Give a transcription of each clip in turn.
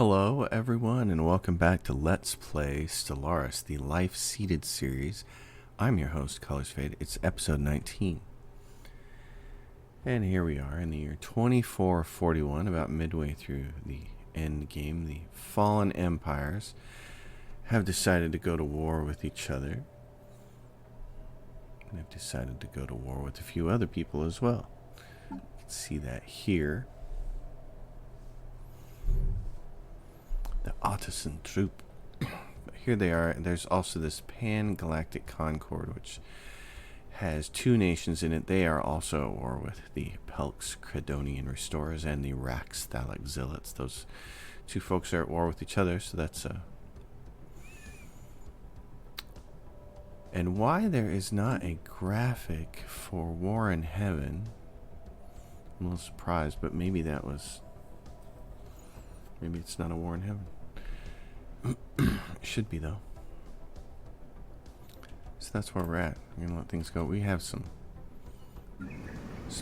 Hello everyone and welcome back to Let's Play Stellaris, the Life-Seeded series. I'm your host, Colors Fade. It's episode 19. And here we are in the year 2441, about midway through the end game. The fallen empires have decided to go to war with each other. And they've decided to go to war with a few other people as well. You can see that here. The Ottoson troop. But here they are. There's also this Pan-Galactic Concord, which has two nations in it. They are also at war with the Pelx Credonian Restorers and the Rax Thalak Zealots. Those two folks are at war with each other, so that's and why there is not a graphic for War in Heaven, I'm a little surprised, but maybe that was... Maybe it's not a War in Heaven. It should be, though. So that's where we're at. We're going to let things go. We have some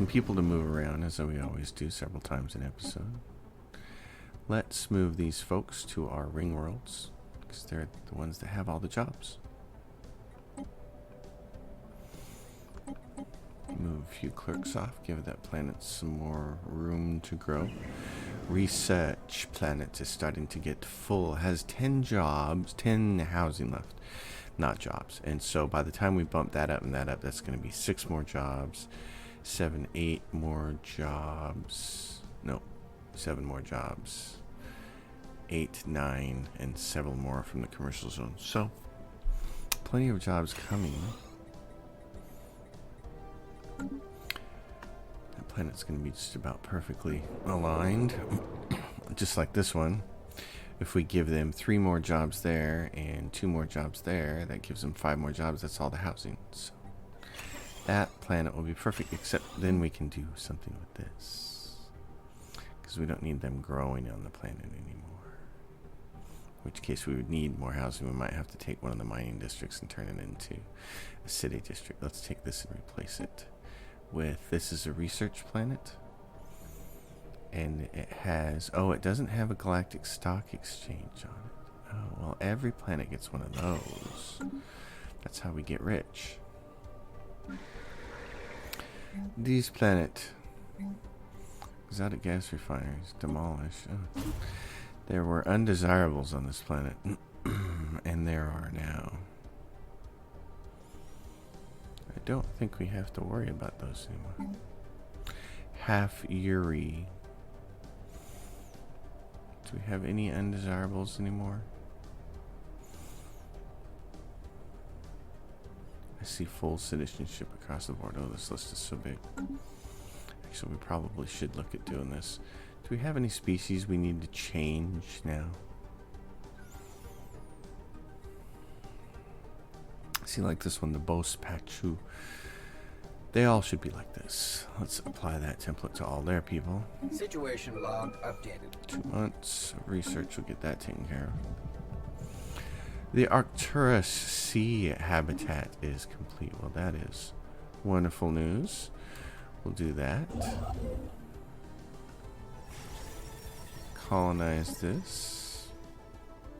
people to move around, as we always do several times an episode. Let's move these folks to our ring worlds, because they're the ones that have all the jobs. Move a few clerks off, give that planet some more room to grow. Research planet is starting to get full, has 10 jobs, 10 housing left, not jobs. And so by the time we bump that up and that up, that's going to be 6 more jobs, 7, 8 more jobs, no, 7 more jobs, 8, 9, and several more from the commercial zone. So plenty of jobs coming. That planet's going to be just about perfectly aligned, just like this one. If we give them 3 more jobs there and 2 more jobs there, that gives them 5 more jobs. That's all the housing. So that planet will be perfect, except then we can do something with this, because we don't need them growing on the planet anymore. In which case we would need more housing. We might have to take one of the mining districts and turn it into a city district. Let's take this and replace it with, this is a research planet, and it has, oh, it doesn't have a galactic stock exchange on it. Oh, well, every planet gets one of those. That's how we get rich. These planet, exotic gas refineries, demolish. Oh. There were undesirables on this planet, and there are now. I don't think we have to worry about those anymore. Half Uri. Do we have any undesirables anymore? I see full citizenship across the board. Oh, this list is so big. Actually, we probably should look at doing this. Do we have any species we need to change now? See, like this one, the Bos Pachu. They all should be like this. Let's apply that template to all their people. Situation log updated. 2 months of research will get that taken care of. The Arcturus Sea habitat is complete. Well, that is wonderful news. We'll do that. Colonize this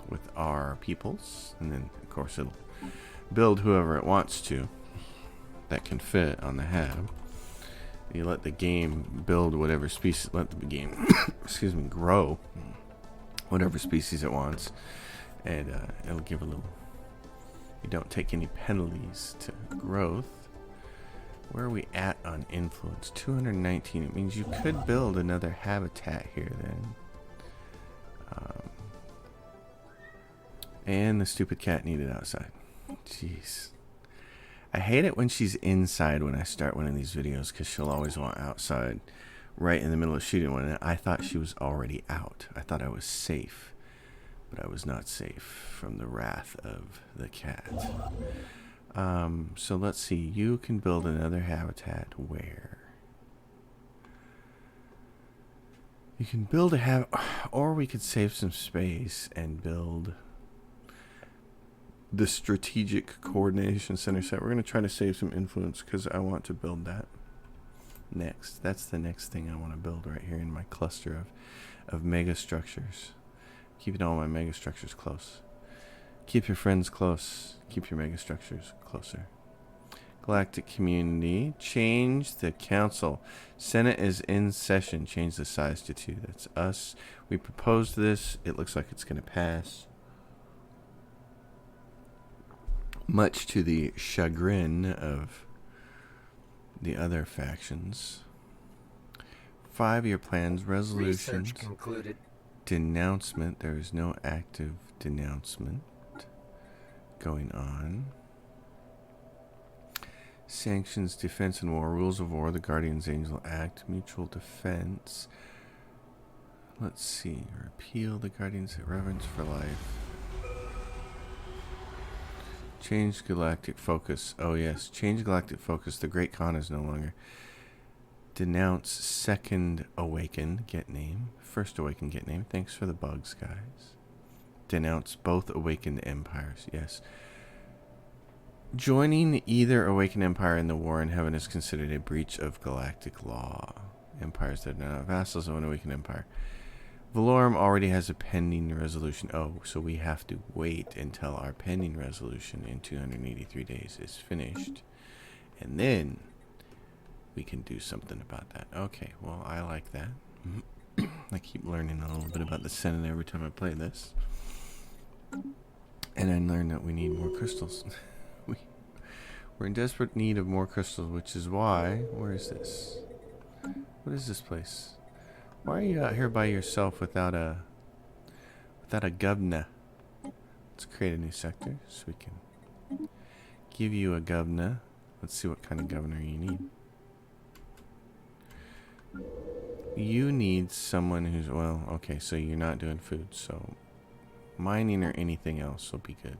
with our peoples, and then of course it'll build whoever it wants to that can fit on the hab. You let the game build whatever species, let the game excuse me, grow whatever species it wants, and it'll give a little, you don't take any penalties to growth. Where are we at on influence? 219. It means you could build another habitat here then. And the stupid cat needed outside. Jeez. I hate it when she's inside when I start one of these videos, because she'll always want outside right in the middle of shooting one. And I thought she was already out. I thought I was safe, but I was not safe from the wrath of the cat. So let's see. You can build another habitat where? You can build a habitat, or we could save some space and build the strategic coordination center set. We're going to try to save some influence because I want to build that next. That's the next thing I want to build right here in my cluster of mega structures. Keeping all my megastructures close. Keep your friends close. Keep your megastructures closer. Galactic community. Change the council. Senate is in session. Change the size to 2. That's us. We proposed this. It looks like it's going to pass. Much to the chagrin of the other factions. 5-year plans, resolutions. Research concluded. Denouncement. There is no active denouncement going on. Sanctions, defense and war, rules of war, the Guardian's Angel Act, mutual defense. Let's see. Repeal the Guardian's Reverence for Life. Change galactic focus. Oh yes, change galactic focus. The Great Khan is no longer. Denounce second awaken. Get name. First awaken. Get name. Thanks for the bugs, guys. Denounce both awakened empires. Yes. Joining either awakened empire in the war in heaven is considered a breach of galactic law. Empires that are not vassals of an awakened empire. Valorum already has a pending resolution. Oh, so we have to wait until our pending resolution in 283 days is finished. And then we can do something about that. Okay, well, I like that. I keep learning a little bit about the Senate every time I play this. And I learned that we need more crystals. We're in desperate need of more crystals, which is why... Where is this? What is this place? Why are you out here by yourself without a governor? Let's create a new sector so we can give you a governor. Let's see what kind of governor you need. You need someone who's, well, okay, so you're not doing food, so mining or anything else will be good.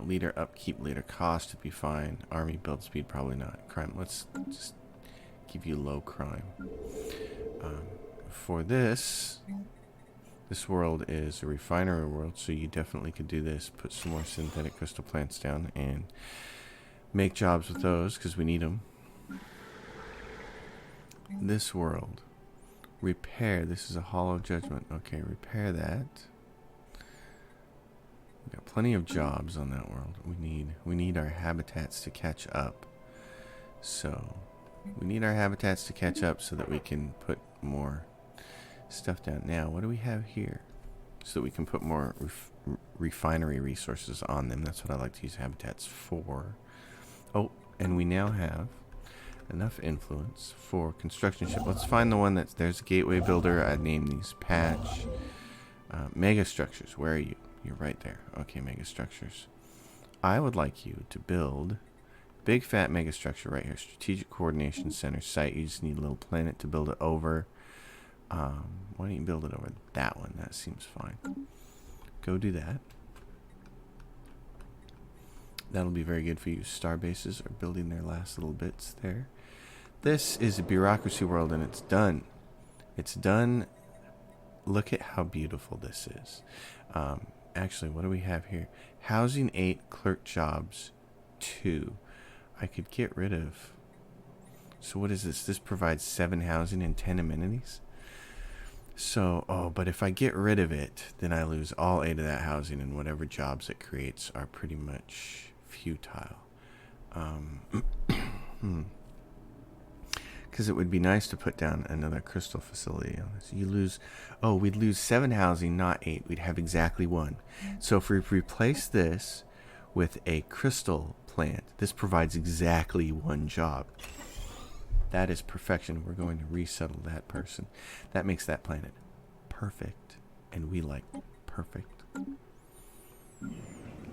Leader upkeep, leader cost would be fine. Army build speed, probably not. Crime, let's just give you low crime. For this world is a refinery world, so you definitely could do this. Put some more synthetic crystal plants down and make jobs with those, because we need them. This world. Repair. This is a hollow judgment. Okay, repair that. We've got plenty of jobs on that world. We need our habitats to catch up. So we need our habitats to catch up so that we can put more stuff down. Now, what do we have here? So that we can put more refinery resources on them. That's what I like to use habitats for. Oh, and we now have enough influence for construction ship. Let's find the one that's... There's a gateway builder. I'd name these patch. Mega structures. Where are you? You're right there. Okay, mega structures. I would like you to build big fat mega structure right here. Strategic coordination center site. You just need a little planet to build it over. Why don't you build it over that one? That seems fine. Go do that. That'll be very good for you. Star bases are building their last little bits there. This is a bureaucracy world, and it's done. It's done. Look at how beautiful this is. Actually, what do we have here? Housing 8, clerk jobs 2. I could get rid of... So what is this? This provides 7 housing and 10 amenities? So, oh, but if I get rid of it, then I lose all 8 of that housing, and whatever jobs it creates are pretty much futile. Because it would be nice to put down another crystal facility on this. You lose... Oh, we'd lose 7 housing, not 8. We'd have exactly 1. So if we replace this with a crystal plant, this provides exactly 1 job. That is perfection. We're going to resettle that person. That makes that planet perfect. And we like perfect.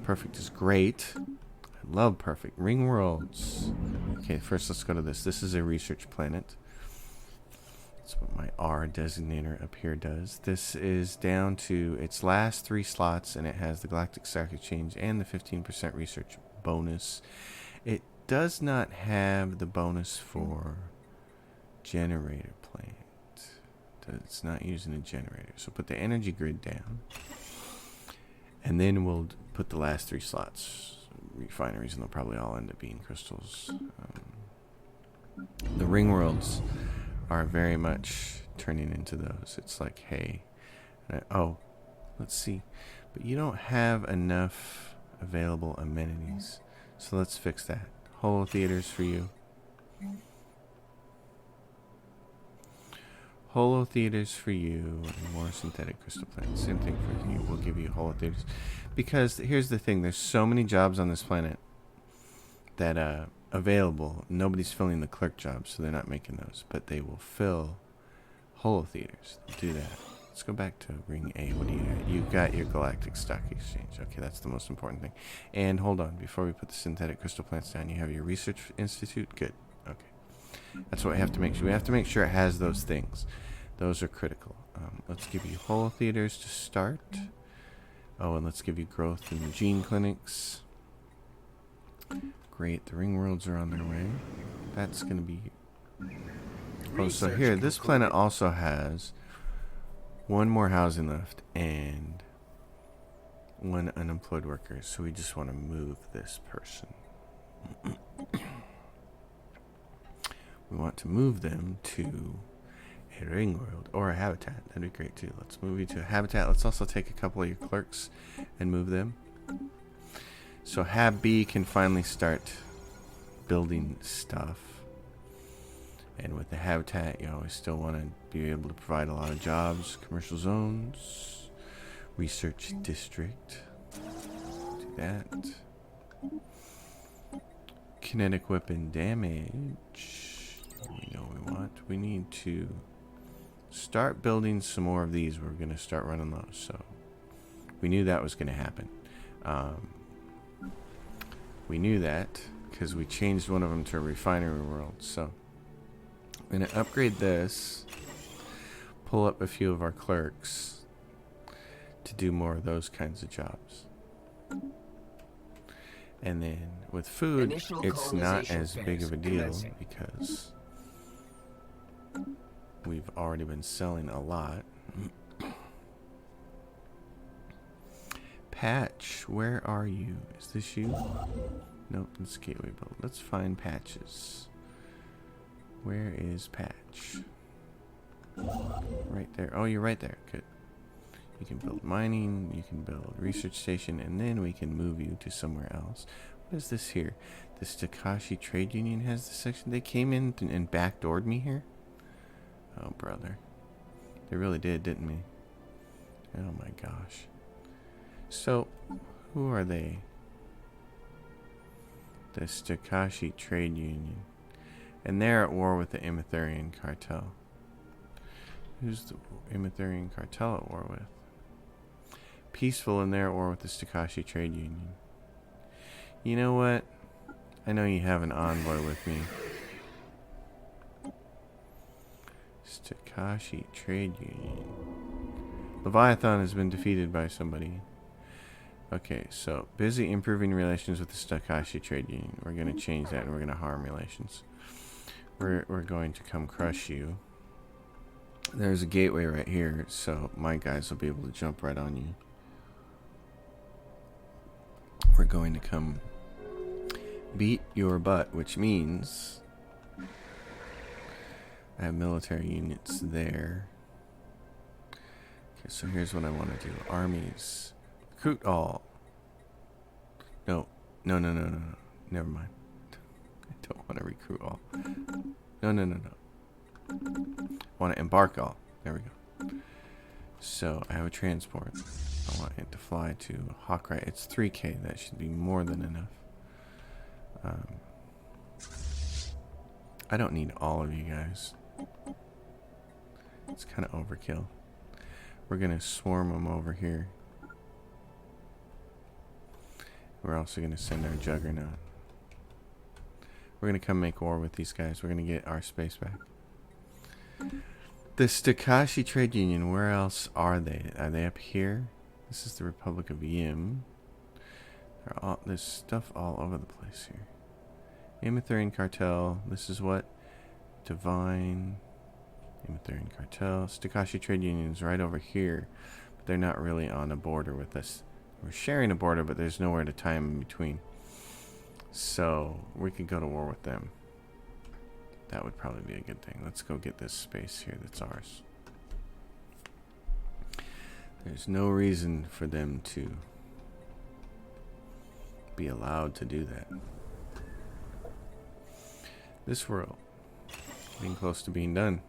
Perfect is great. I love perfect. Ring worlds. Okay, first let's go to this. This is a research planet. That's what my R designator up here does. This is down to its last 3 slots, and it has the Galactic Stock Exchange and the 15% research bonus. It does not have the bonus for generator plant. It's not using a generator. So put the energy grid down. And then we'll put the last 3 slots. Refineries, and they'll probably all end up being crystals. The ring worlds are very much turning into those. It's like, hey, oh, Let's see. But you don't have enough available amenities. So let's fix that. Holo theaters for you. Holo theaters for you. And more synthetic crystal plants. Same thing for you. We'll give you holo theaters. Because here's the thing. There's so many jobs on this planet that available. Nobody's filling the clerk jobs, so they're not making those. But they will fill holo theaters. Do that. Let's go back to Ring A. What do you got? You got your Galactic Stock Exchange. Okay, that's the most important thing. And hold on, before we put the synthetic crystal plants down, you have your Research Institute? Good. Okay. That's what we have to make sure. We have to make sure it has those things. Those are critical. Let's give you holo theaters to start. Oh, and let's give you growth in gene clinics. Great. The ring worlds are on their way. That's going to be... Oh, so here, this planet also has one more housing left and one unemployed worker. So we just want to move this person. We want to move them to a ring world or a habitat. That'd be great too. Let's move you to a habitat. Let's also take a couple of your clerks and move them. So Hab B can finally start building stuff. And with the habitat, you always still want to be able to provide a lot of jobs. Commercial zones. Research district. Do that. Kinetic weapon damage. We know what we want. We need to start building some more of these. We're going to start running low. So we knew that was going to happen. We knew that because we changed one of them to a refinery world. So I'm going to upgrade this, pull up a few of our clerks to do more of those kinds of jobs. And then with food, it's not as big of a deal because we've already been selling a lot. Patch, where are you? Is this you? Nope, it's Gateway Build. Let's find Patches. Where is Patch? Right there. Oh, you're right there. Good. You can build mining, you can build research station, and then we can move you to somewhere else. What is this here? The Stakashi Trade Union has this section. They came in and backdoored me here? Oh, brother. They really did, didn't they? Oh, my gosh. So, who are they? The Stakashi Trade Union. And they're at war with the Imetherian Cartel. Who's the Imetherian Cartel at war with? Peaceful, and they're at war with the Stakashi Trade Union. You know what? I know you have an envoy with me. Stakashi Trade Union. Leviathan has been defeated by somebody. Okay, so busy improving relations with the Stakashi Trade Union. We're going to change that and we're going to harm relations. We're going to come crush you. There's a gateway right here, so my guys will be able to jump right on you. We're going to come beat your butt, which means I have military units there. Okay, so here's what I want to do. Armies. Recruit all. No. Never mind. I don't want to recruit all. No. I want to embark all. There we go. So I have a transport. I want it to fly to Hawkeye. It's 3K. That should be more than enough. I don't need all of you guys. It's kind of overkill. We're going to swarm them over here. We're also going to send our Juggernaut. We're going to come make war with these guys. We're going to get our space back. The Stakashi Trade Union, where else are they? Are they up here? This is the Republic of Yim. There's stuff all over the place here. Imetherian Cartel. This is what? Divine. Imetherian Cartel. Stakashi Trade Union is right over here. But they're not really on a border with us. We're sharing a border, but there's nowhere to tie them in between. So we could go to war with them. That would probably be a good thing. Let's go get this space here that's ours. There's no reason for them to be allowed to do that. This world, getting close to being done,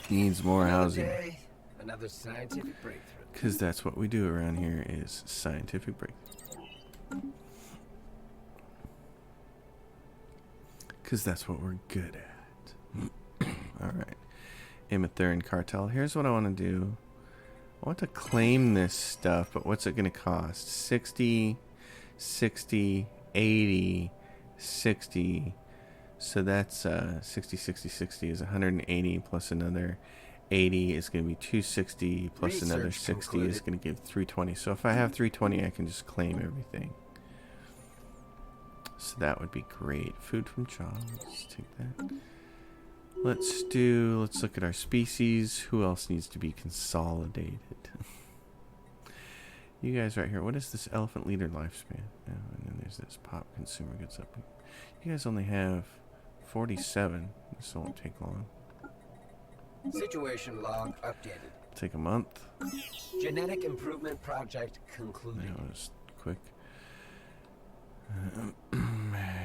needs more housing. Day, another scientific breakthrough. Because that's what we do around here is scientific breakthrough. Because that's what we're good at. Alright. Imetherian cartel. Here's what I want to do. I want to claim this stuff, but what's it going to cost? 60, 60, 80, 60. So that's 60, 60, 60 is 180 plus another 80 is going to be 260 plus Research another 60 concluded. is going to give 320. So if I have 320, I can just claim everything. So that would be great. Food from jobs. Take that. Let's look at our species. Who else needs to be consolidated? You guys right here. What is this elephant leader lifespan? Oh, and then there's this pop consumer goods up. You guys only have 47. This won't take long. Situation log updated. Take a month. Genetic improvement project concluded. That was quick.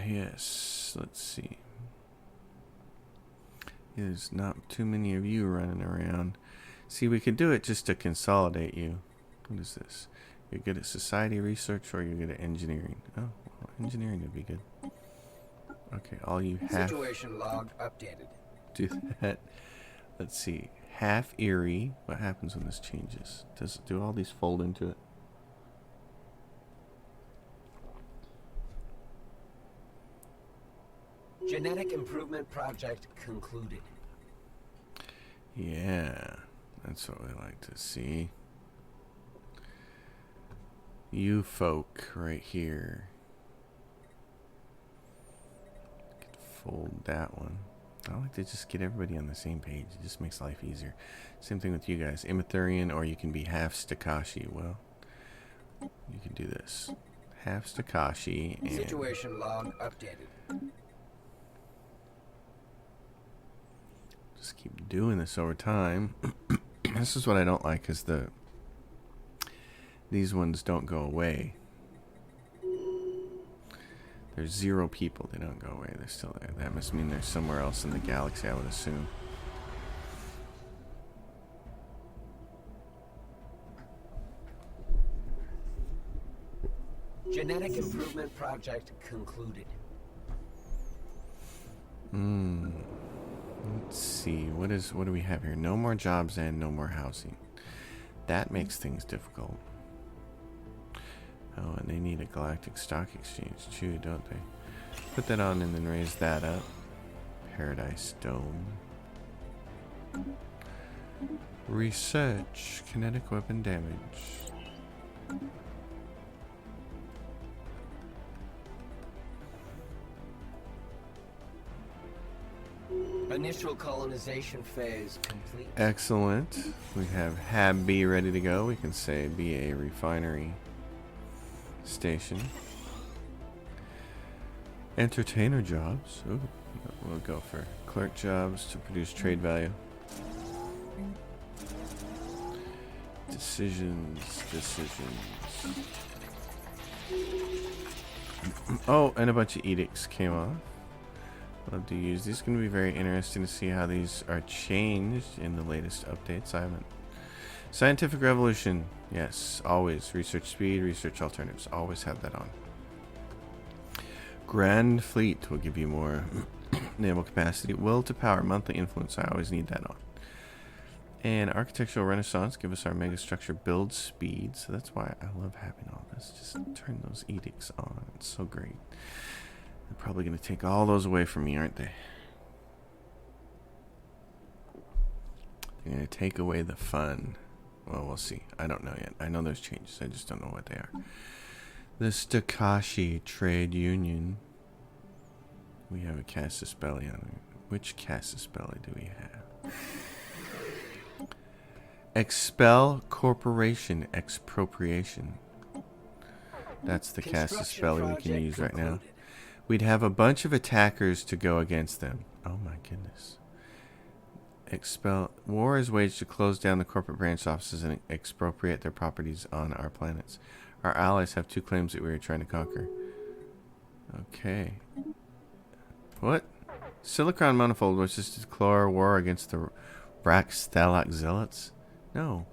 Yes, let's see. There's not too many of you running around. See, we could do it just to consolidate you. What is this? You're good at society research or you're good at engineering? Oh, well, engineering would be good. Okay, all you half Situation log updated. do that. Let's see. Half Erie. What happens when this changes? Do all these fold into it? Genetic improvement project concluded. Yeah, that's what we like to see. You folk right here. Could fold that one. I like to just get everybody on the same page. It just makes life easier. Same thing with you guys. Imetherian, or you can be half Stakashi. Well, you can do this. Half Stakashi and Situation log updated. just keep doing this over time. This is what I don't like, is these ones don't go away. There's 0 people. They don't go away. They're still there. That must mean they're somewhere else in the galaxy, I would assume. Genetic improvement project concluded. Let's see. What do we have here? No more jobs and no more housing. That makes things difficult. Oh, and they need a galactic stock exchange too, don't they? Put that on and then raise that up. Paradise Dome. Research. Kinetic weapon damage. Initial colonization phase complete. Excellent. We have Hab B ready to go. We can say be a refinery station. Entertainer jobs. Ooh, we'll go for clerk jobs to produce trade value. Decisions. Oh, and a bunch of edicts came off. Love to use these. Going to be very interesting to see how these are changed in the latest updates. I haven't. Scientific revolution. Yes, always. Research speed, research alternatives. Always have that on. Grand fleet will give you more naval capacity. Will to power, monthly influence. I always need that on. And architectural renaissance. Give us our megastructure build speed. So that's why I love having all this. Just turn those edicts on. It's so great. They're probably going to take all those away from me, aren't they? They're going to take away the fun. Well, we'll see. I don't know yet. I know there's changes. I just don't know what they are. The Stakashi Trade Union. We have a Casus Belli on it. Which Casus Belli do we have? Expel Corporation Expropriation. That's the Casus Belli we can use right now. We'd have a bunch of attackers to go against them. Oh my goodness. War is waged to close down the corporate branch offices and expropriate their properties on our planets. Our allies have 2 claims that we are trying to conquer. Okay. What? Silicon Manifold wishes to declare war against the Brack-Stalak Zealots? No.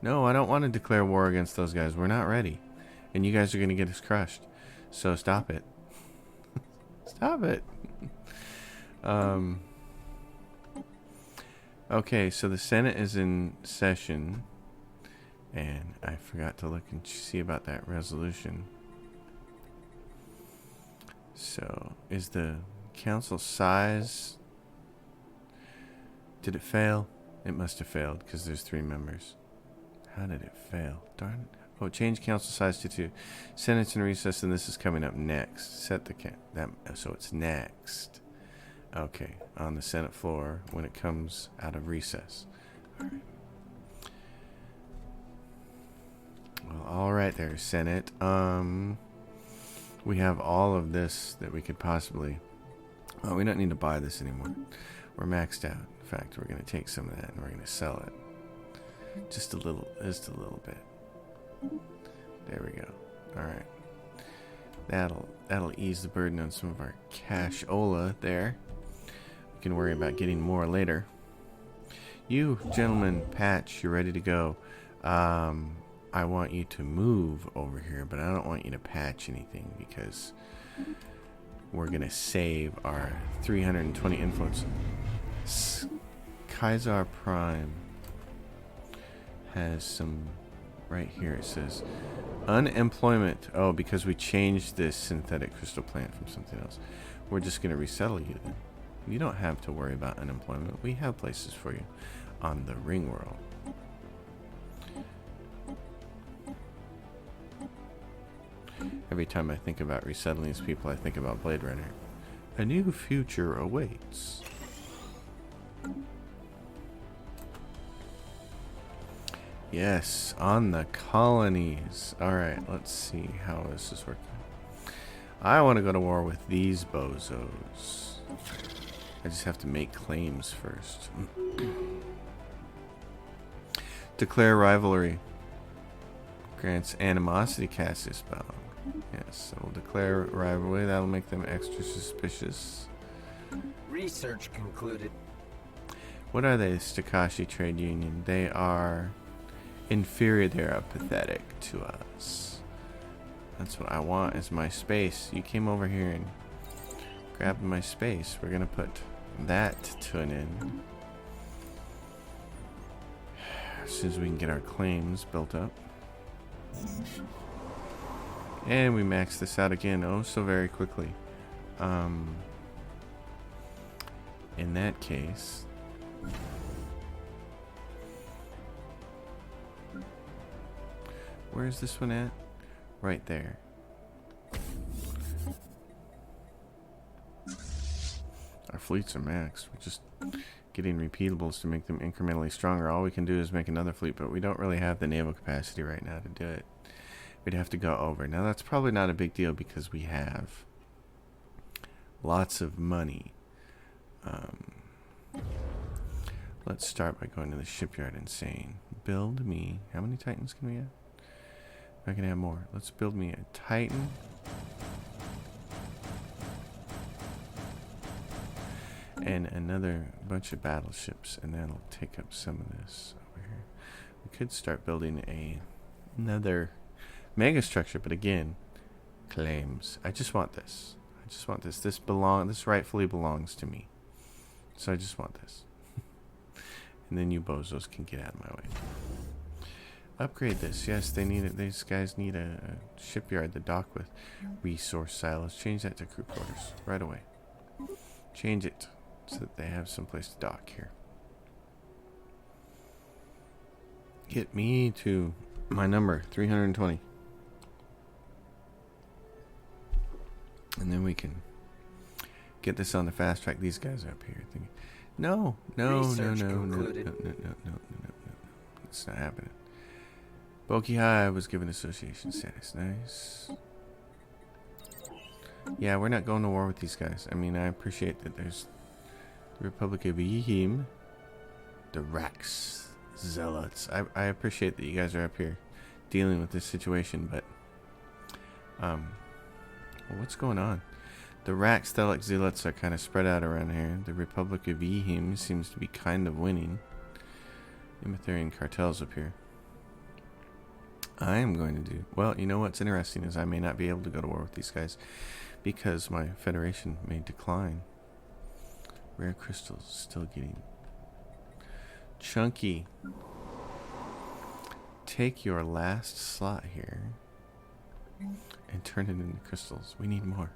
No, I don't want to declare war against those guys. We're not ready. And you guys are going to get us crushed. So stop it. Stop it. Okay, so the Senate is in session. And I forgot to look and see about that resolution. So, is the council size... Did it fail? It must have failed because there's 3 members. How did it fail? Darn it. Oh, change council size to 2. Senate's in recess, and this is coming up next. Set the so it's next. Okay, on the Senate floor when it comes out of recess. All right. Well, all right there, Senate. We have all of this that we could possibly... Oh, we don't need to buy this anymore. We're maxed out. In fact, we're going to take some of that and we're going to sell it. Just a little bit. There we go. All right. That'll ease the burden on some of our cash-ola there. We can worry about getting more later. You, gentlemen, Patch, you're ready to go. I want you to move over here, but I don't want you to patch anything because we're going to save our 320 influence. Kaisar Prime has some right here. It says unemployment. Oh, because we changed this synthetic crystal plant from something else. We're just going to resettle you then. You don't have to worry about unemployment. We have places for you on the ring world. Every time I think about resettling these people, I think about Blade Runner. A new future awaits. Yes, on the colonies. Alright, let's see how this is working. I want to go to war with these bozos. I just have to make claims first. Declare rivalry. Grants animosity Cassius bound. Yes, so we'll declare rivalry. That'll make them extra suspicious. Research concluded. What are they, Stakashi Trade Union? They are inferior. They are pathetic to us. That's what I want is my space. You came over here and grabbed my space. We're going to put that to an end. As soon as we can get our claims built up. And we max this out again, oh so very quickly. In that case, where is this one at? Right there. Our fleets are maxed. We're just getting repeatables to make them incrementally stronger. All we can do is make another fleet, but we don't really have the naval capacity right now to do it. We'd have to go over. Now that's probably not a big deal because we have lots of money. Let's start by going to the shipyard and saying, build me, how many Titans can we have? I can have more. Let's build me a Titan. And another bunch of battleships, and that'll take up some of this over here. We could start building another mega structure, but again, claims. I just want this. I just want this. This rightfully belongs to me. So I just want this. And then you bozos can get out of my way. Upgrade this. Yes, they need it. These guys need a shipyard to dock with. Resource silos. Change that to crew quarters right away. Change it so that they have some place to dock here. Get me to my number, 320. And then we can get this on the fast track. These guys are up here thinking, no. It's not happening. Boki High was given association status. Nice. Yeah, we're not going to war with these guys. I mean, I appreciate that there's the Republic of Yihim. The Rax Zealots. I appreciate that you guys are up here dealing with this situation, but well, what's going on? The Rax Zealots are kind of spread out around here. The Republic of Ehim seems to be kind of winning. Imetherian cartels up here. I am going to do... Well, you know what's interesting is I may not be able to go to war with these guys because my Federation may decline. Rare crystals still getting... Chunky. Take your last slot here and turn it into crystals. We need more.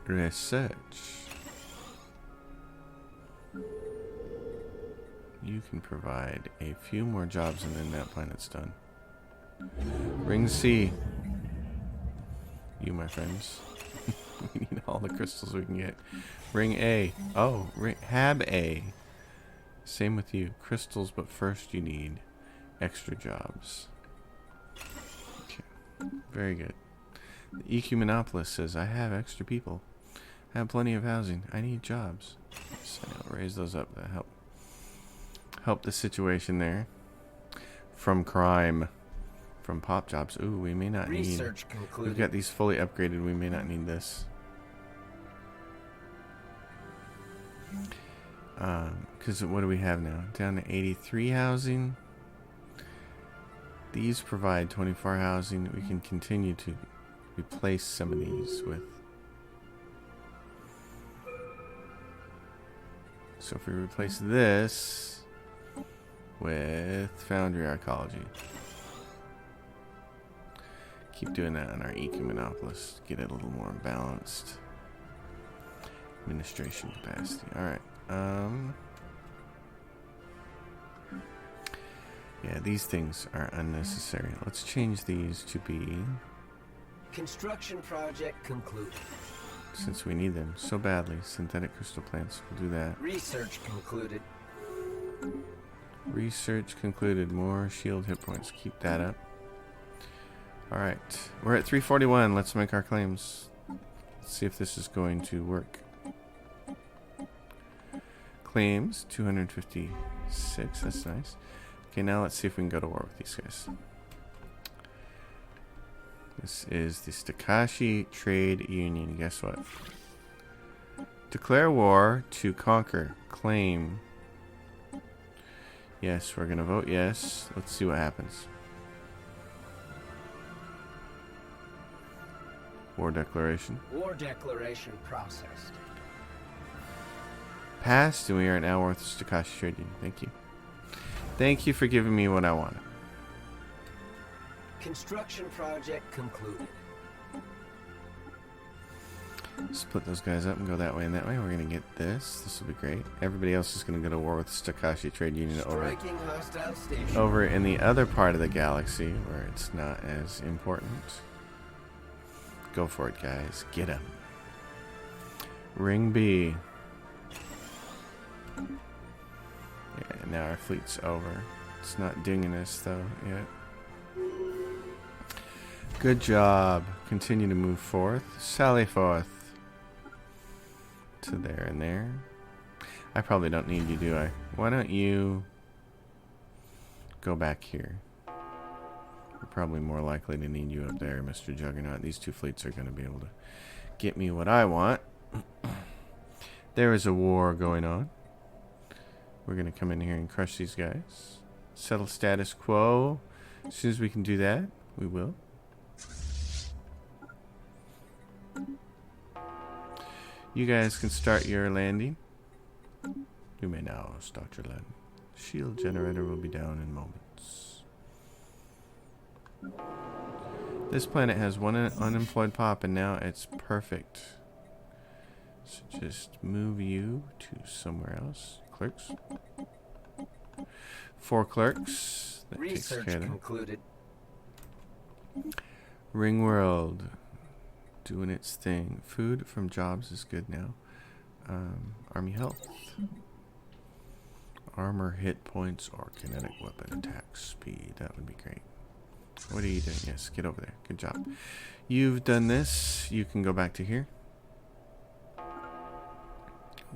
Research. You can provide a few more jobs and then that planet's done. Ring C. You, my friends. We need all the crystals we can get. Ring A. Oh, Hab A. Same with you. Crystals, but first you need extra jobs. Okay. Very good. The EQ Monopolist says, I have extra people. I have plenty of housing. I need jobs. So I'll raise those up. That help the situation there. From crime. From pop jobs. Ooh, we may not need... Research concluded. We've got these fully upgraded. We may not need this. Because what do we have now? Down to 83 housing. These provide 24 housing. We can continue to replace some of these with... So if we replace this with Foundry Archaeology. Keep doing that on our EQ Monopolist. Get it a little more balanced. Administration capacity. Alright. Yeah, these things are unnecessary. Let's change these to be... Construction project concluded. Since we need them so badly. Synthetic crystal plants. We'll do that. Research concluded. Research concluded. More shield hit points. Keep that up. Alright. We're at 341. Let's make our claims. Let's see if this is going to work. Claims. 256. That's nice. Okay, now let's see if we can go to war with these guys. This is the Stakashi Trade Union. Guess what? Declare war to conquer. Claim. Yes, we're going to vote yes. Let's see what happens. War declaration. War declaration processed. Passed, and we are now worth Stakashi Trade Union. Thank you. Thank you for giving me what I wanted. Construction project concluded. Split those guys up and go that way and that way. We're going to get this. This will be great. Everybody else is going to go to war with Stakashi Trade Union Striking hostile station. over in the other part of the galaxy where it's not as important. Go for it, guys. Get him. Ring B. Yeah, now our fleet's over. It's not dinging us, though, yet. Good job. Continue to move forth. Sally forth. To there and there. I probably don't need you, do I? Why don't you go back here? We're probably more likely to need you up there, Mr. Juggernaut. These two fleets are going to be able to get me what I want. There is a war going on. We're going to come in here and crush these guys. Settle status quo. As soon as we can do that, we will. You guys can start your landing. You may now start your landing. Shield generator will be down in moments. This planet has one unemployed pop, and now it's perfect. So just move you to somewhere else. Clerks. 4 clerks. That Research takes care of concluded. Ring World. Doing its thing. Food from jobs is good now. Army health. Armor hit points or kinetic weapon attack speed. That would be great. What are you doing? Yes, get over there. Good job. You've done this. You can go back to here.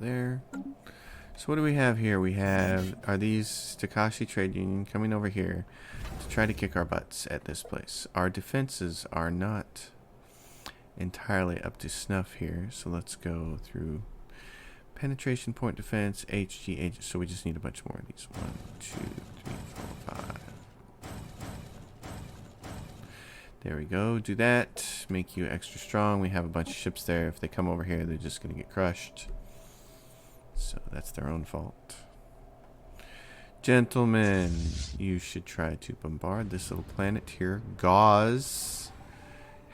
there. So what do we have here? We have, are these Takashi Trade Union coming over here to try to kick our butts at this place? Our defenses are not entirely up to snuff here, so let's go through penetration point defense, HG, so we just need a bunch more of these. 1, 2, 3, 4, 5. There we go. Do that. Make you extra strong. We have a bunch of ships there. If they come over here, they're just going to get crushed. So that's their own fault. Gentlemen, you should try to bombard this little planet here. Gauze.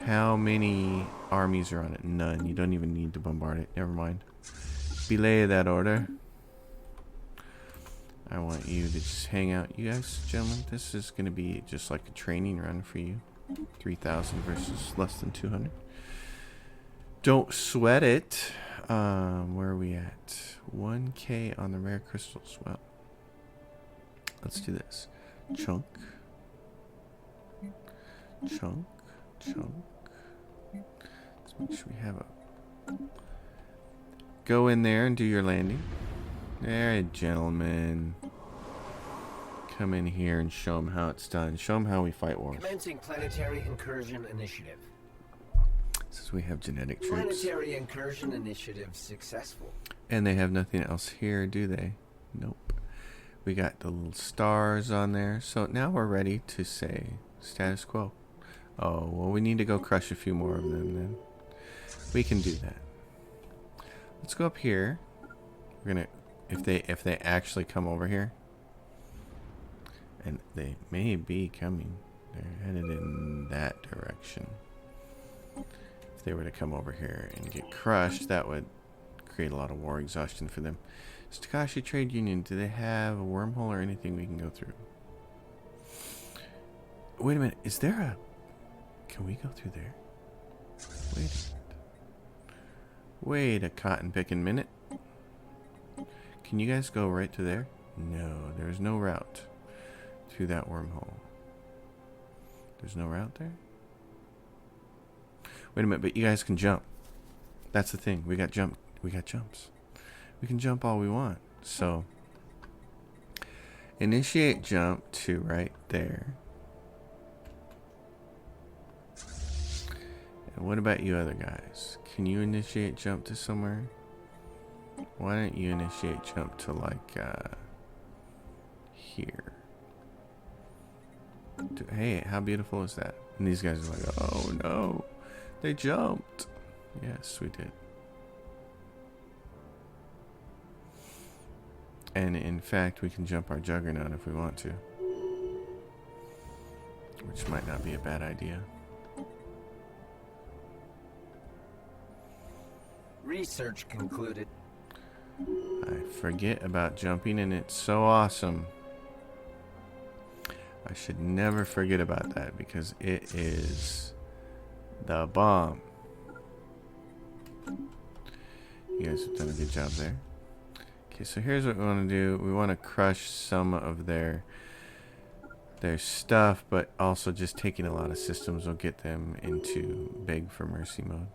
How many armies are on it? None. You don't even need to bombard it. Never mind. Belay that order. I want you to just hang out. You guys, gentlemen, this is going to be just like a training run for you. 3,000 versus less than 200. Don't sweat it. Where are we at? 1K on the rare crystals. Well, let's do this. Chunk. Chunk. Chunk. Let's make sure we have a... Go in there and do your landing. There, gentlemen. Come in here and show them how it's done. Show them how we fight wars. Commencing Planetary Incursion Initiative. Since we have genetic troops. Planetary Incursion Initiative successful. And they have nothing else here, do they? Nope. We got the little stars on there. So now we're ready to say status quo. Oh, well, we need to go crush a few more of them then. We can do that. Let's go up here. We're gonna, if they actually come over here, and they may be coming, they're headed in that direction. If they were to come over here and get crushed, that would create a lot of war exhaustion for them. Takashi Trade Union, do they have a wormhole or anything we can go through? Wait a minute, is there a... Can we go through there? Wait a minute. Wait a cotton picking minute. Can you guys go right to there? No, there's no route through that wormhole. There's no route there? Wait a minute, but you guys can jump. That's the thing. We got jumps. We can jump all we want. So initiate jump to right there. And what about you other guys? Can you initiate jump to somewhere? Why don't you initiate jump to like here? Hey, how beautiful is that? And these guys are like, oh no, they jumped. Yes, we did. And in fact, we can jump our juggernaut if we want to, which might not be a bad idea. Research concluded. I forget about jumping, and it's so awesome. I should never forget about that because it is the bomb. You guys have done a good job there. Okay, so here's what we want to do. We want to crush some of their stuff, but also just taking a lot of systems will get them into beg for mercy mode.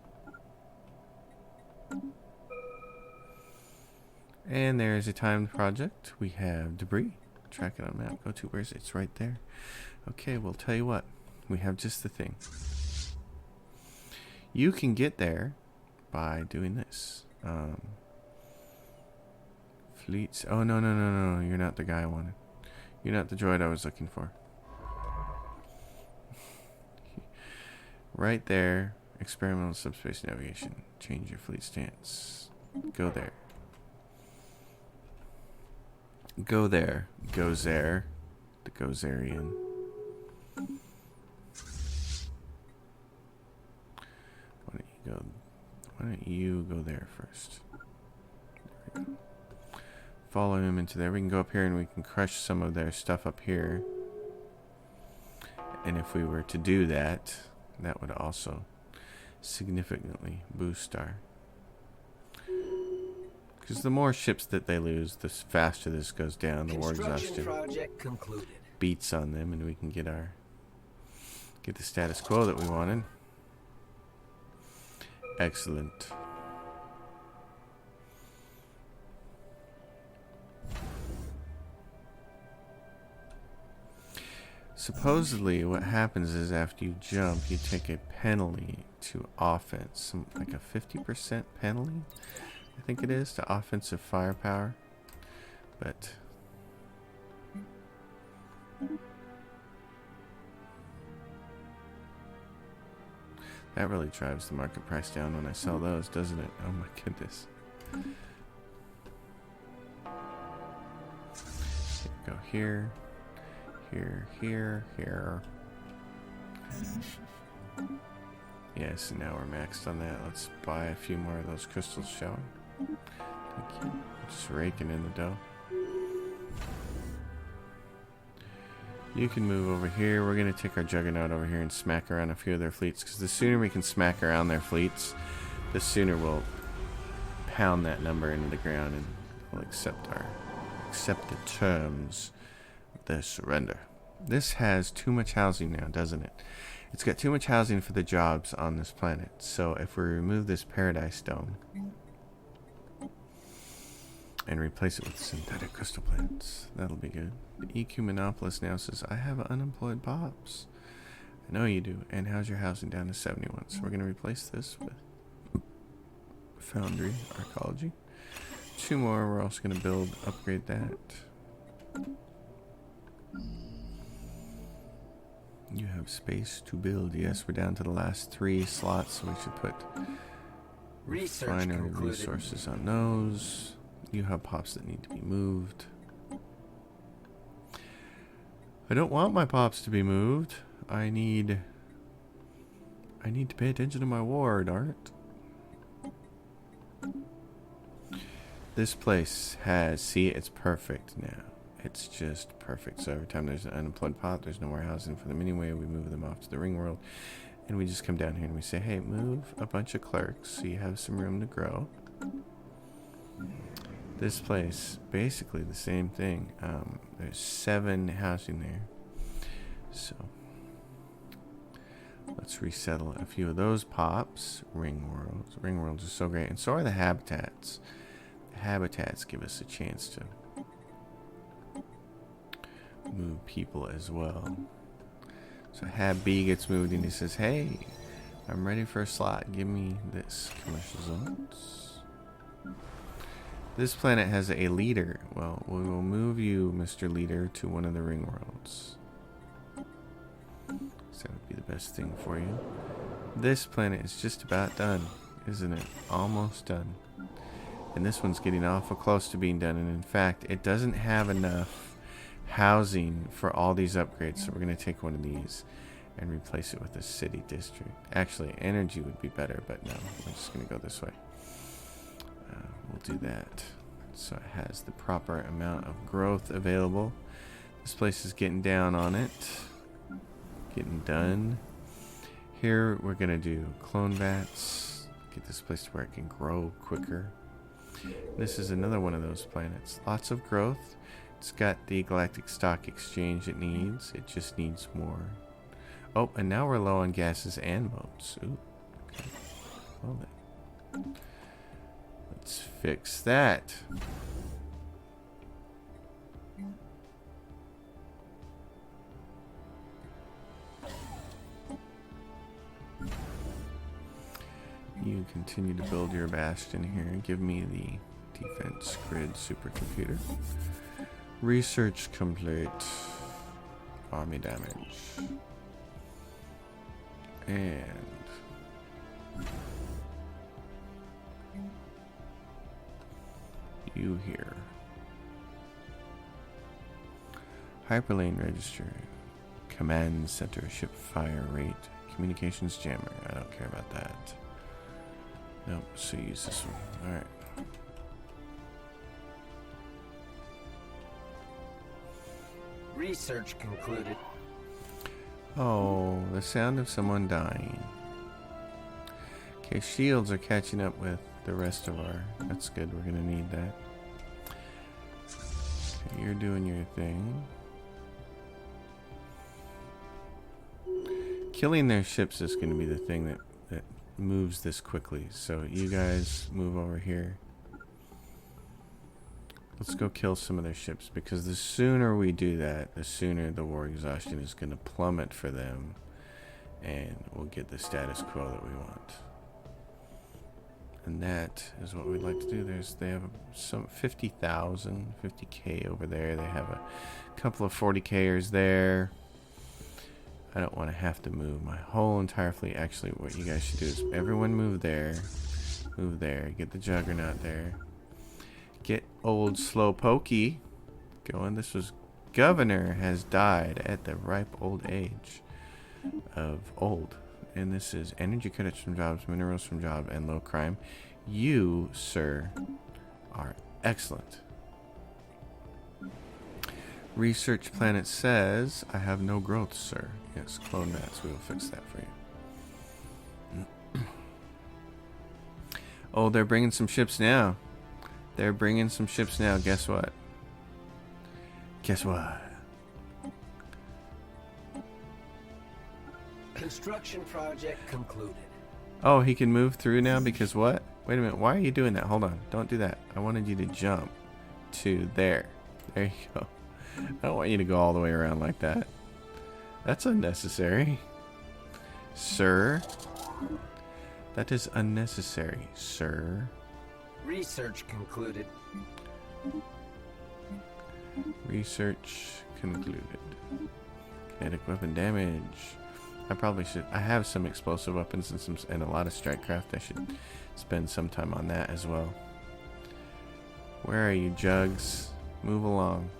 And there's a timed project. We have debris. Track it on map. Go to, where's it? It's right there. Okay, well, tell you what. We have just the thing. You can get there by doing this. Fleets. Oh, no. You're not the guy I wanted. You're not the droid I was looking for. Right there. Experimental subspace navigation. Change your fleet stance. Go there. Go there. Goes there. The Gozerian. Why don't you go there first? There we go. Follow him into there. We can go up here and we can crush some of their stuff up here. And if we were to do that, that would also significantly boost our... Because the more ships that they lose, the faster this goes down. The war exhaustion beats on them, and we can get the status quo that we wanted. Excellent. Supposedly, what happens is after you jump, you take a penalty to offense. Like a 50% penalty, I think it is, to offensive firepower. But that really drives the market price down when I sell those, doesn't it? Oh my goodness. Go here, here, here, here. Yes, and now we're maxed on that. Let's buy a few more of those crystals, shall we? Thank you. Just raking in the dough. You can move over here. We're going to take our Juggernaut over here and smack around a few of their fleets, because the sooner we can smack around their fleets, the sooner we'll pound that number into the ground and we'll accept the terms of their surrender. This has too much housing now, doesn't it? It's got too much housing for the jobs on this planet. So if we remove this Paradise Dome and replace it with synthetic crystal plants, that'll be good. The EQ Monopolist now says, I have unemployed pops. I know you do. And how's your housing down to 71? So we're going to replace this with Foundry Arcology. 2 more. We're also going to upgrade that. You have space to build. Yes, we're down to the last 3 slots, so we should put refinery resources on those. You have pops that need to be moved. I don't want my pops to be moved. I need to pay attention to my war, darn it. This place has, see, it's perfect now. It's just perfect. So every time there's an unemployed pop, there's no more housing for them anyway. We move them off to the ring world. And we just come down here and we say, hey, move a bunch of clerks so you have some room to grow. This place, basically the same thing. There's 7 housing there. So let's resettle a few of those pops. Ring worlds. Ring worlds are so great. And so are the habitats. The habitats give us a chance to move people as well. So Hab B gets moved and he says, hey, I'm ready for a slot. Give me this. Commercial zones. This planet has a leader. Well, we will move you, Mr. Leader, to one of the ring worlds. So that would be the best thing for you. This planet is just about done, isn't it? Almost done. And this one's getting awful close to being done. And in fact, it doesn't have enough housing for all these upgrades. So we're going to take one of these and replace it with a city district. Actually, energy would be better, but no. We're just going to go this way. We'll do that. So it has the proper amount of growth available. This place is getting down on it. Getting done. Here we're going to do clone vats. Get this place to where it can grow quicker. This is another one of those planets. Lots of growth. It's got the galactic stock exchange it needs. It just needs more. Oh, and now we're low on gases and modes. Ooh, okay. Well then. Let's fix that. You continue to build your bastion here. Give me the defense grid supercomputer. Research complete. Army damage. And you here. Hyperlane register. Command center ship fire rate. Communications jammer. I don't care about that. Nope, so use this one. Alright. Research concluded. Oh, the sound of someone dying. Okay, shields are catching up with the rest of our... That's good, we're going to need that. Okay, you're doing your thing. Killing their ships is going to be the thing that moves this quickly. So you guys move over here. Let's go kill some of their ships, because the sooner we do that, the sooner the war exhaustion is going to plummet for them, and we'll get the status quo that we want. And that is what we'd like to do. They have some 50,000, 50k over there. They have a couple of 40kers there. I don't want to have to move my whole entire fleet. Actually, what you guys should do is everyone move there. Move there. Get the Juggernaut there. Get old Slowpokey going. This was Governor has died at the ripe old age of old. And this is energy credits from jobs, minerals from job, and low crime. You, sir, are excellent. Research Planet says, I have no growth, sir. Yes, clone that, so we will fix that for you. Oh, they're bringing some ships now. They're bringing some ships now. Guess what? Guess what? Construction project concluded. Oh, he can move through now because what? Wait a minute. Why are you doing that? Hold on. Don't do that. I wanted you to jump to there. There you go. I don't want you to go all the way around like that. That's unnecessary. Sir. That is unnecessary, sir. Research concluded. Research concluded. Kinetic weapon damage. I probably should. I have some explosive weapons and a lot of strike craft. I should spend some time on that as well. Where are you, Jugs? Move along.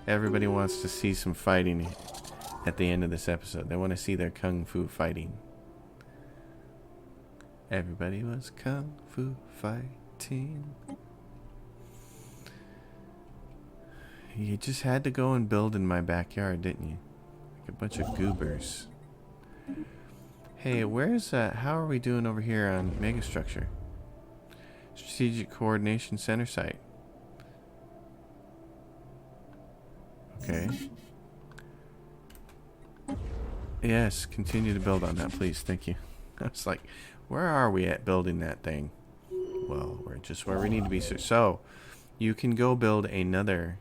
Everybody wants to see some fighting at the end of this episode. They want to see their kung fu fighting. Everybody was kung fu fighting. You just had to go and build in my backyard, didn't you? A bunch of goobers. Hey, where's how are we doing over here on Megastructure? Strategic Coordination Center site. Okay. Yes, continue to build on that, please. Thank you. I was like, where are we at building that thing? Well, we're just where we need to be. So, you can go build another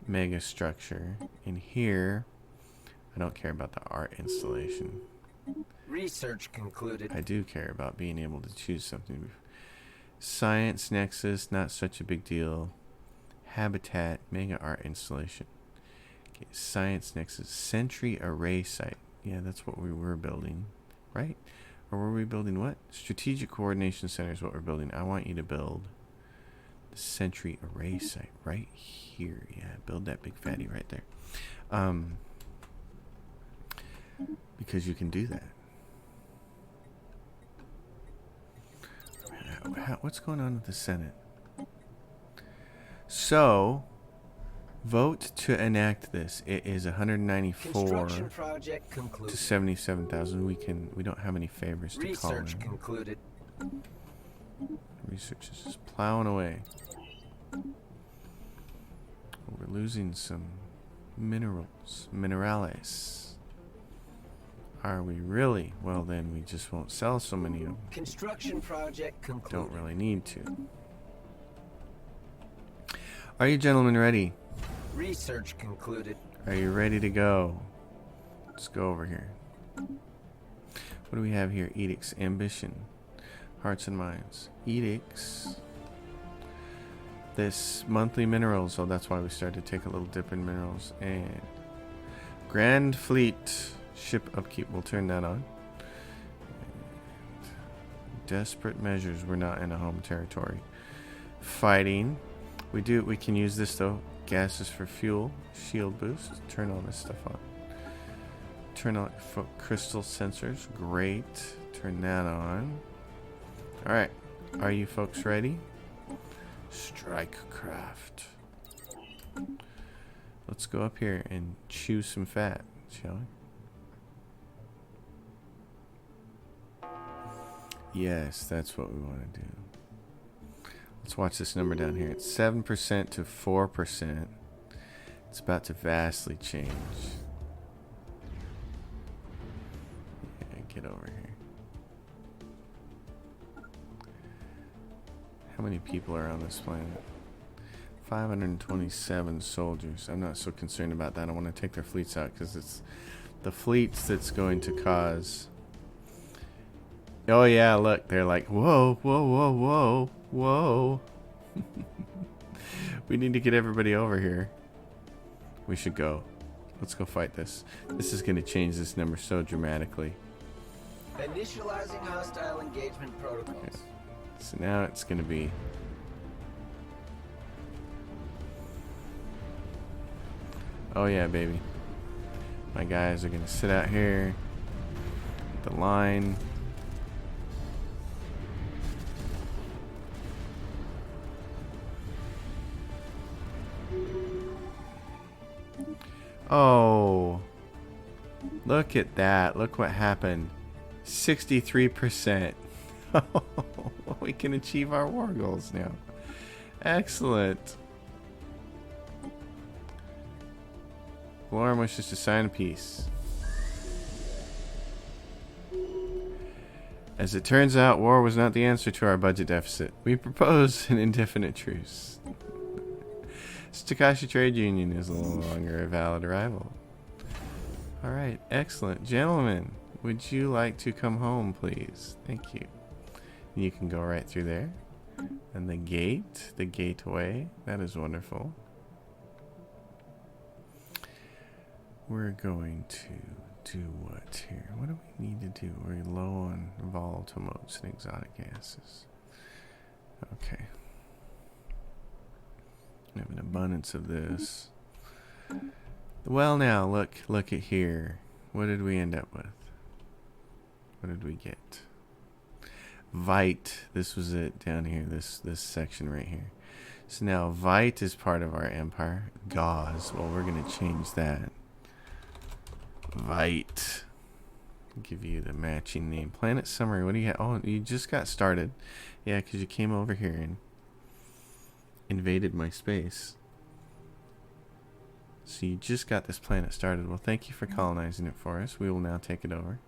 mega structure in here. I don't care about the art installation. Research concluded. I do care about being able to choose something. Science Nexus, not such a big deal. Habitat, mega art installation. Okay, Science Nexus, Sentry Array Site. Yeah, that's what we were building, right? Or were we building what? Strategic Coordination Center is what we're building. I want you to build the Sentry Array Site right here. Yeah, build that big fatty right there. Because you can do that. What's going on with the Senate? So, vote to enact this. It is 194 project concluded. to 77,000. We don't have any favors to call in. Research concluded. Research is just plowing away. We're losing some minerals, minerales. Are we really? Well, then we just won't sell so many of them. Construction project concluded. Don't really need to. Are you gentlemen ready? Research concluded. Are you ready to go? Let's go over here. What do we have here? Edicts, ambition, hearts and minds. Edicts. This monthly minerals, so that's why we started to take a little dip in minerals. And Grand Fleet ship upkeep, we'll turn that on. And desperate measures, we're not in a home territory. Fighting, we can use this though. Gases for fuel, shield boost, turn all this stuff on. Turn on crystal sensors, great, turn that on. Alright, are you folks ready? Strike craft. Let's go up here and chew some fat, shall we? Yes, that's what we want to do. Let's watch this number down here. It's 7% to 4%. It's about to vastly change. Yeah, get over here. How many people are on this planet? 527 soldiers. I'm not so concerned about that. I want to take their fleets out because it's the fleets that's going to cause... Oh yeah, look, they're like, whoa, whoa, whoa, whoa, whoa. We need to get everybody over here. We should go. Let's go fight this. This is going to change this number so dramatically. Initializing hostile engagement protocols. Okay. So now it's going to be... Oh yeah, baby. My guys are going to sit out here. The line. Oh. Look at that. Look what happened. 63%. We can achieve our war goals now. Excellent. Lauren wishes to sign a peace. As it turns out, war was not the answer to our budget deficit. We propose an indefinite truce. Takashi Trade Union is no longer a valid arrival. Alright, excellent. Gentlemen, would you like to come home, please? Thank you. You can go right through there. And the gateway. That is wonderful. We're going to do what here? What do we need to do? We're low on volatile modes and exotic gases. Okay. We have an abundance of this. Well, now look at here. What did we end up with? What did we get? Vite. This was it down here. This section right here. So now Vite is part of our empire. Gauze. Well, we're gonna change that. Vite. Give you the matching name. Planet summary. What do you have? Oh, you just got started. Yeah, because you came over here and invaded my space. So you just got this planet started. Well, thank you for colonizing it for us. We will now take it over.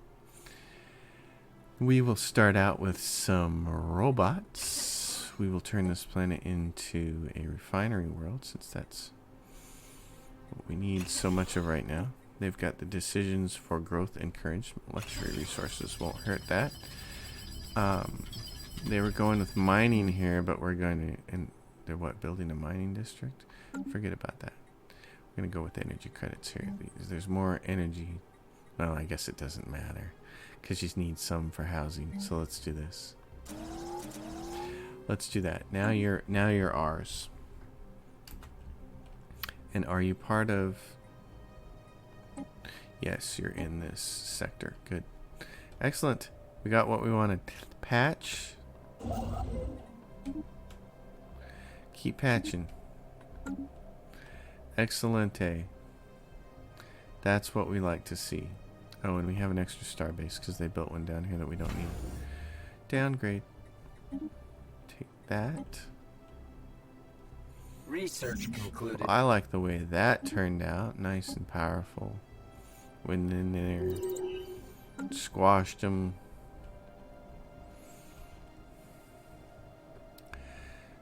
We will start out with some robots. We will turn this planet into a refinery world, since that's what we need so much of right now. They've got the decisions for growth encouragement. Luxury resources won't hurt that. They were going with mining here, but we're going to... And they're what? Building a mining district? Forget about that. We're going to go with energy credits here. There's more energy. Well, I guess it doesn't matter, because you need some for housing. So let's do this. Let's do that. Now you're ours. And are you part of... Yes, you're in this sector. Good. Excellent. We got what we wanted. Patch. Keep patching. Excellente. That's what we like to see. Oh, and we have an extra starbase because they built one down here that we don't need. Downgrade. Take that. Research concluded. Well, I like the way that turned out. Nice and powerful. Went in there. Squashed them.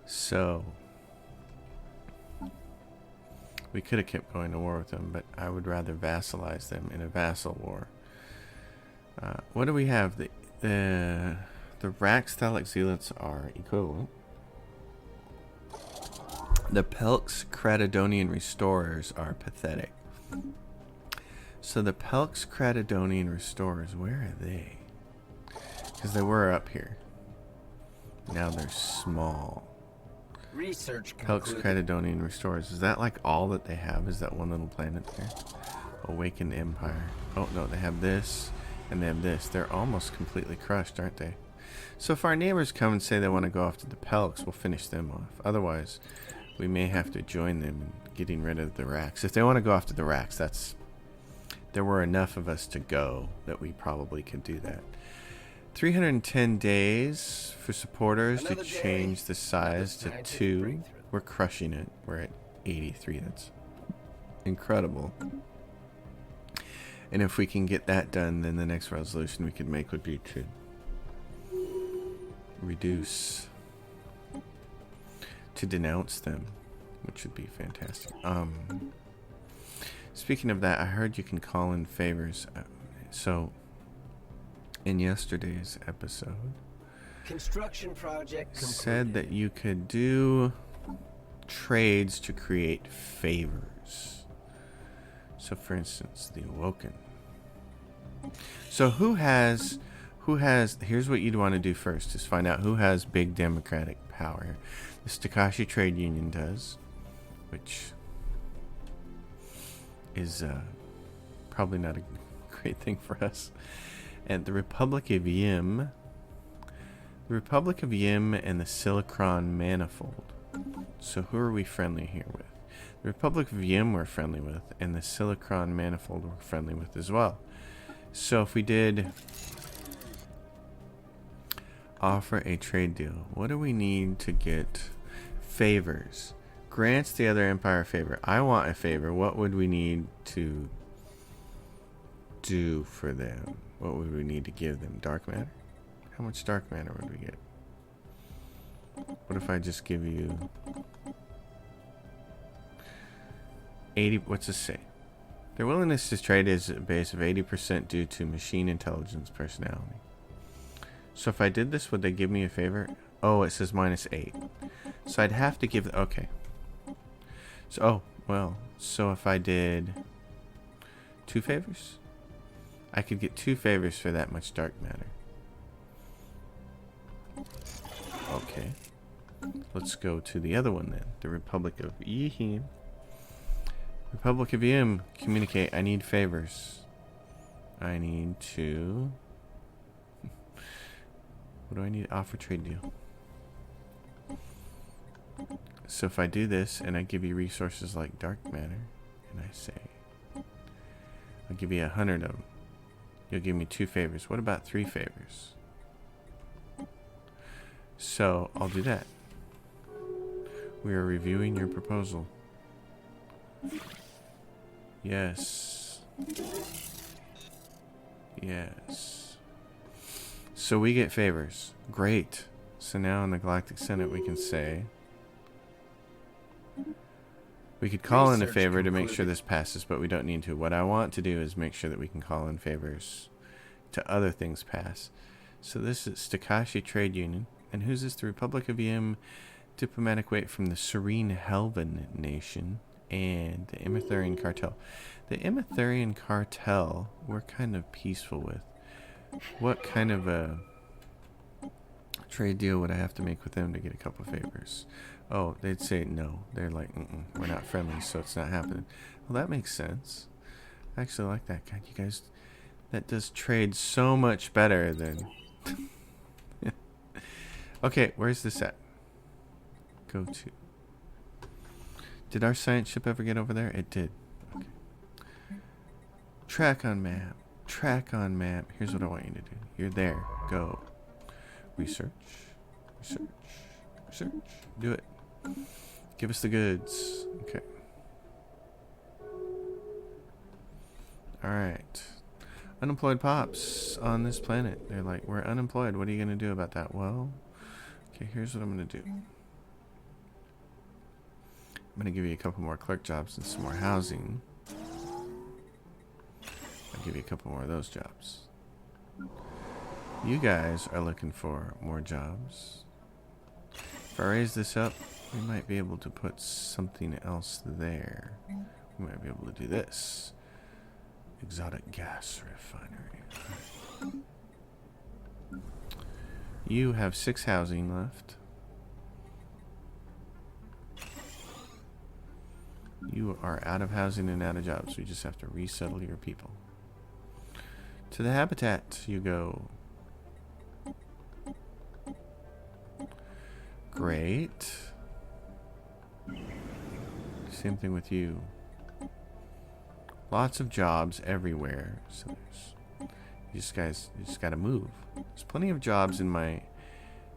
So... We could have kept going to war with them, but I would rather vassalize them in a vassal war. What do we have? The Rack Stalic Zealots are equivalent. The Pelx Cratidonian Restorers are pathetic. So the Pelx Cratidonian Restorers, where are they? Because they were up here. Now they're small. Research Pelx concluded. Cratidonian Restorers. Is that like all that they have? Is that one little planet there? Awakened Empire. Oh no, they have this and they have this. They're almost completely crushed, aren't they? So if our neighbors come and say they want to go after the Pelx, we'll finish them off. Otherwise, we may have to join them in getting rid of the Racks. If they want to go after the Racks, that's... There were enough of us to go that we probably could do that. 310 days for supporters to change the size to 2. We're crushing it. We're at 83. That's incredible. And if we can get that done, then the next resolution we could make would be to reduce to denounce them, which would be fantastic. Speaking of that, I heard you can call in favors. So, in yesterday's episode, Construction project completed. said that you could do trades to create favors. So, for instance, the Awoken. So, who has? Here's what you'd want to do first: is find out who has big democratic power. The Stellaris Trade Union does, which is probably not a great thing for us. And the Republic of Yim, and the Silicon Manifold. So who are we friendly here with? The Republic of Yim we're friendly with, and the Silicon Manifold we're friendly with as well. So if we did offer a trade deal, what do we need to get? Favors. Grants the other empire a favor. I want a favor. What would we need to do for them? What would we need to give them? Dark matter? How much dark matter would we get? What if I just give you 80? What's this say? Their willingness to trade is a base of 80% due to machine intelligence personality. So if I did this, would they give me a favor? Oh, it says -8. So I'd have to give... Okay. So, oh, well. So if I did 2 favors? I could get 2 favors for that much dark matter. Okay. Let's go to the other one then. The Republic of Yim. Republic of Yim. Communicate. I need favors. I need to... What do I need? Offer trade deal. So if I do this and I give you resources like dark matter, and I say, I'll give you 100 of them. You'll give me 2 favors. What about 3 favors? So I'll do that. We are reviewing your proposal. Yes. Yes. So we get favors. Great. So now in the Galactic Senate we can say... We could call in a favor to make sure this passes, but we don't need to. What I want to do is make sure that we can call in favors to other things pass. So this is Stellaris Trade Union. And who's this? The Republic of Yim, diplomatic weight from the Serene Helven Nation, and the Imethurian Cartel. The Imethurian Cartel we're kind of peaceful with. What kind of a trade deal would I have to make with them to get a couple of favors? Oh, they'd say no. They're like, we're not friendly, so it's not happening. Well, that makes sense. I actually like that. God, you guys, that does trade so much better than... Okay, where's this at? Go to. Did our science ship ever get over there? It did. Okay. Track on map. Track on map. Here's what I want you to do. You're there. Go. Research. Research. Research. Do it. Give us the goods. Okay. Alright. Unemployed pops on this planet. They're like, we're unemployed. What are you going to do about that? Well, okay, here's what I'm going to do. I'm going to give you a couple more clerk jobs and some more housing. I'll give you a couple more of those jobs. You guys are looking for more jobs. If I raise this up, we might be able to put something else there. We might be able to do this. Exotic gas refinery. You have 6 housing left. You are out of housing and out of jobs. We just have to resettle your people. To the habitat you go. Great. Same thing with you. Lots of jobs everywhere. So you just gotta move. There's plenty of jobs in my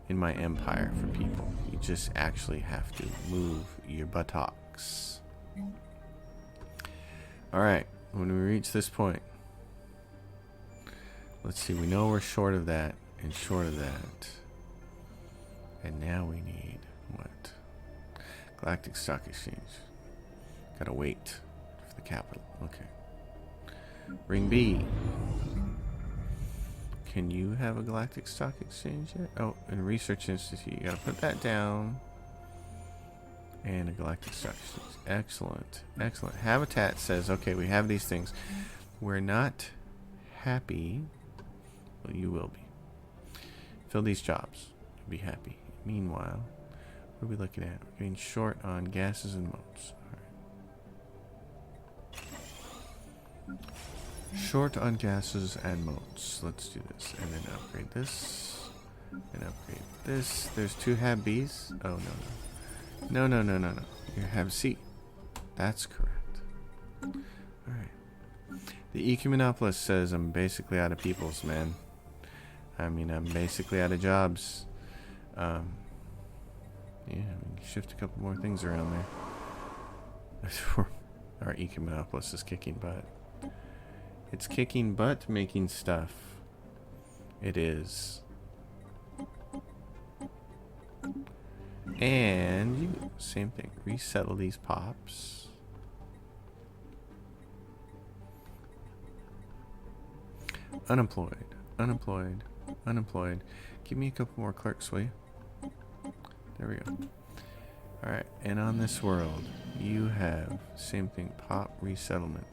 empire for people. You just actually have to move your buttocks. Alright, when we reach this point, let's see, we know we're short of that and short of that. And now we need what? Galactic Stock Exchange. Gotta wait for the capital. Okay. Ring B. Can you have a Galactic Stock Exchange yet? Oh, and Research Institute. You gotta put that down. And a Galactic Stock Exchange. Excellent. Excellent. Habitat says, okay, we have these things. We're not happy. Well, you will be. Fill these jobs. You'll be happy. Meanwhile, what are we looking at? We're getting short on gases and modes. All right. Short on gases and modes. Let's do this. And then upgrade this. And upgrade this. There's 2 Hab Bs. Oh, no. No. You have C. That's correct. Alright. The Ecumenopolis says I'm basically out of peoples, man. I mean, I'm basically out of jobs. Yeah, we can shift a couple more things around there. Our Ecumenopolis is kicking butt. It's kicking butt making stuff. It is. And you, same thing. Resettle these pops. Unemployed. Unemployed. Unemployed. Give me a couple more clerks, will you? There we go. Alright, and on this world, you have same thing. Pop resettlement.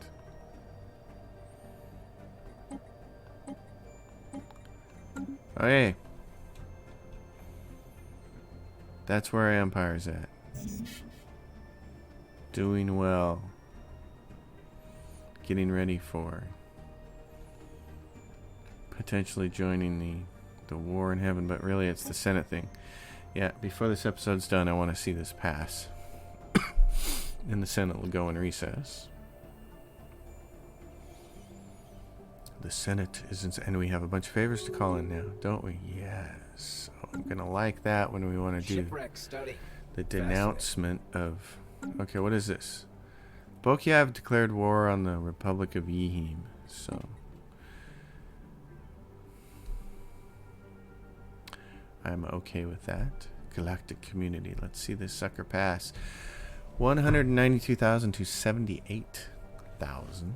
Okay. That's where our empire's at. Doing well. Getting ready for potentially joining the war in heaven, but really it's the Senate thing. Yeah, before this episode's done, I want to see this pass. And the Senate will go in recess. The Senate isn't, and we have a bunch of favors to call in now, don't we? Yes. Oh, I'm gonna like that when we want to do the denouncement of. Okay, what is this? Bokiev declared war on the Republic of Yihim. So I'm okay with that. Galactic community. Let's see this sucker pass. 192,000 to 78,000.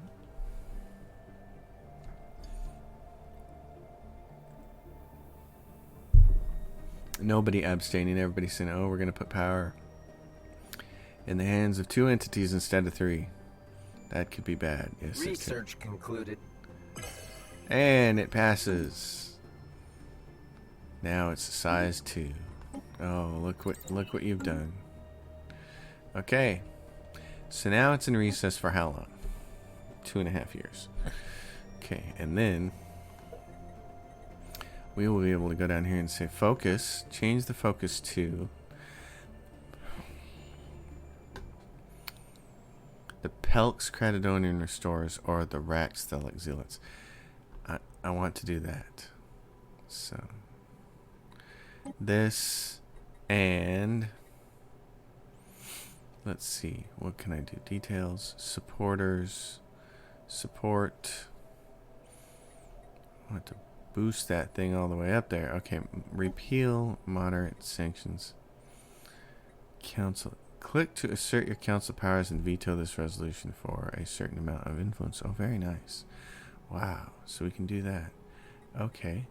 Nobody abstaining. Everybody saying, oh, we're going to put power in the hands of 2 entities instead of 3. That could be bad. Yes, research concluded. And it passes. Now it's a size 2. Oh, look what you've done. Okay. So now it's in recess for how long? 2.5 years. Okay, and then we will be able to go down here and say focus. Change the focus to the Pelx Cratidonian Restorers or the Rax Thelic Zealots. I want to do that. So this, and let's see, what can I do? Details, supporters, support. I want to boost that thing all the way up there. Okay, repeal moderate sanctions. Council. Click to assert your council powers and veto this resolution for a certain amount of influence. Oh, very nice. Wow. So we can do that. Okay.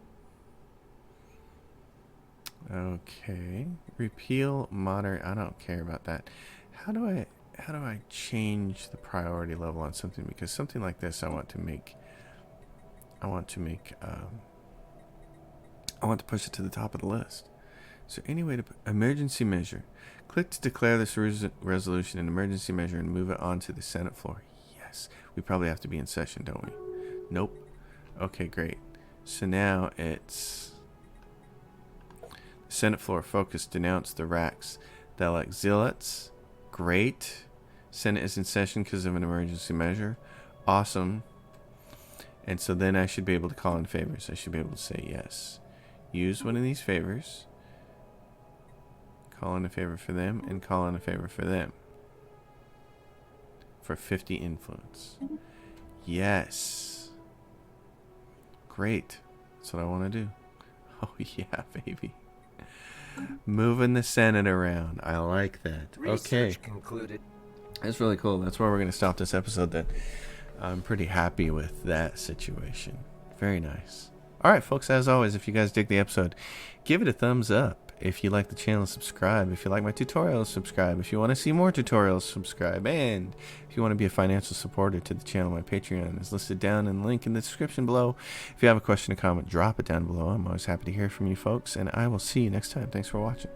Okay. Repeal moderate. I don't care about that. How do I change the priority level on something? Because something like this I want to push it to the top of the list. So any way to emergency measure. Click to declare this resolution an emergency measure and move it onto the Senate floor. Yes. We probably have to be in session, don't we? Nope. Okay, great. So now it's Senate floor focus. Denounce the Rax Thelic Zealots. Great. Senate is in session because of an emergency measure. Awesome. And so then I should be able to call in favors. I should be able to say yes. Use one of these favors. Call in a favor for them and call in a favor for them. For 50 influence. Yes. Great. That's what I want to do. Oh yeah, baby. Moving the Senate around. I like that. Okay. Research concluded. That's really cool. That's where we're going to stop this episode then. I'm pretty happy with that situation. Very nice. All right, folks, as always, if you guys dig the episode, give it a thumbs up. If you like the channel, subscribe. If you like my tutorials, subscribe. If you want to see more tutorials, subscribe. And if you want to be a financial supporter to the channel, my Patreon is listed down in the link in the description below. If you have a question or comment, drop it down below. I'm always happy to hear from you folks, and I will see you next time. Thanks for watching.